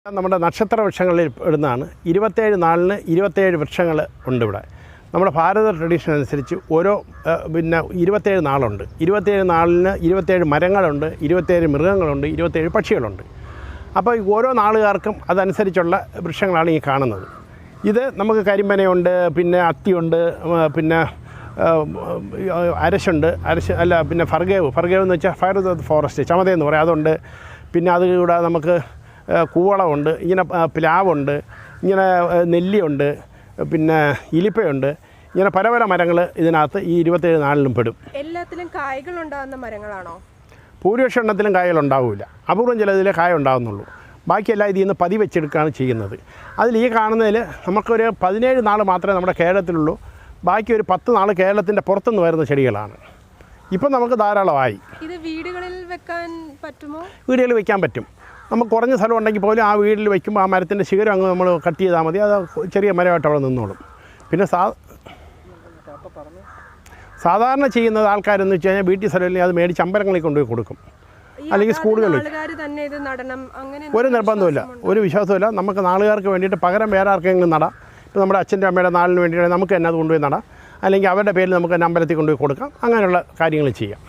നമ്മുടെ നക്ഷത്ര വൃക്ഷങ്ങളിൽ ഇടുന്നതാണ്. 27 നാളിന് 27 വൃക്ഷങ്ങൾ ഉണ്ട് ഇവിടെ. നമ്മുടെ ഭാരത ട്രഡീഷൻ അനുസരിച്ച് ഓരോ 27 നാളുണ്ട്. 27 നാളിന് 27 മരങ്ങളുണ്ട്, 27 മൃഗങ്ങളുണ്ട്, 27 പക്ഷികളുണ്ട്. അപ്പോൾ ഓരോ നാളുകാർക്കും അതനുസരിച്ചുള്ള വൃക്ഷങ്ങളാണ് ഈ കാണുന്നത്. ഇത് നമുക്ക് കരിമ്പനയുണ്ട്, പിന്നെ അത്തിയുണ്ട്, പിന്നെ അരശുണ്ട്, പിന്നെ ഫർഗേവ് എന്ന് വെച്ചാൽ ഫയർ ഓഫ് ദ ഫോറസ്റ്റ്, ചമതയെന്ന് പറയും, അതുണ്ട്. പിന്നെ അത് കൂടാതെ നമുക്ക് കൂവളമുണ്ട്, ഇങ്ങനെ പ്ലാവുണ്ട്, ഇങ്ങനെ നെല്ലിയുണ്ട്, പിന്നെ ഇലിപ്പയുണ്ട്. ഇങ്ങനെ പല പല മരങ്ങൾ ഇതിനകത്ത് ഈ 27 നാളിലും പെടും. എല്ലാത്തിലും കായകൾ ഉണ്ടാകുന്ന മരങ്ങളാണോ? ഭൂരിപക്ഷ എണ്ണത്തിലും കായകൾ ഉണ്ടാവില്ല. അപൂർവം ചിലതിലെ കായ ഉണ്ടാകുന്നുള്ളൂ. ബാക്കിയെല്ലാം ഇതിൽ നിന്ന് പതി വെച്ചെടുക്കുകയാണ് ചെയ്യുന്നത്. അതിൽ ഈ കാണുന്നതിൽ നമുക്കൊരു 17 നാൾ മാത്രമേ നമ്മുടെ കേരളത്തിലുള്ളൂ. ബാക്കി ഒരു 10 നാൾ കേരളത്തിൻ്റെ പുറത്തുനിന്ന് വരുന്ന ചെടികളാണ്. ഇപ്പം നമുക്ക് ധാരാളമായി. ഇത് വീടുകളിൽ വെക്കാൻ പറ്റുമോ? വീടുകളിൽ വെക്കാൻ പറ്റും. നമുക്ക് കുറഞ്ഞ സ്ഥലം ഉണ്ടെങ്കിൽ പോലും ആ വീട്ടിൽ വയ്ക്കുമ്പോൾ ആ മരത്തിൻ്റെ ശിഖരം അങ്ങ് നമ്മൾ കട്ട് ചെയ്താൽ മതി. അത് ചെറിയ മരമായിട്ട് അവിടെ നിന്നോളും. പിന്നെ സാധാരണ ചെയ്യുന്നത് ആൾക്കാരെന്ന് വെച്ച് കഴിഞ്ഞാൽ വീട്ടിൽ സ്ഥലമില്ലെങ്കിൽ അത് മേടിച്ച് അമ്പലങ്ങളിൽ കൊണ്ടുപോയി കൊടുക്കും, അല്ലെങ്കിൽ സ്കൂളുകളിൽ. ഒരു നിർബന്ധമില്ല, ഒരു വിശ്വാസമില്ല. നമുക്ക് നാളുകാർക്ക് വേണ്ടിയിട്ട് പകരം വേറെ ആർക്കെങ്കിലും നടാം. ഇപ്പോൾ നമ്മുടെ അച്ഛൻ്റെ അമ്മയുടെ നാളിന് വേണ്ടിയിട്ട് നമുക്ക് തന്നെ അത് കൊണ്ടുപോയി നടാം, അല്ലെങ്കിൽ അവരുടെ പേരിൽ നമുക്ക് തന്നെ അമ്പലത്തിൽ കൊണ്ടുപോയി കൊടുക്കാം. അങ്ങനെയുള്ള കാര്യങ്ങൾ ചെയ്യാം.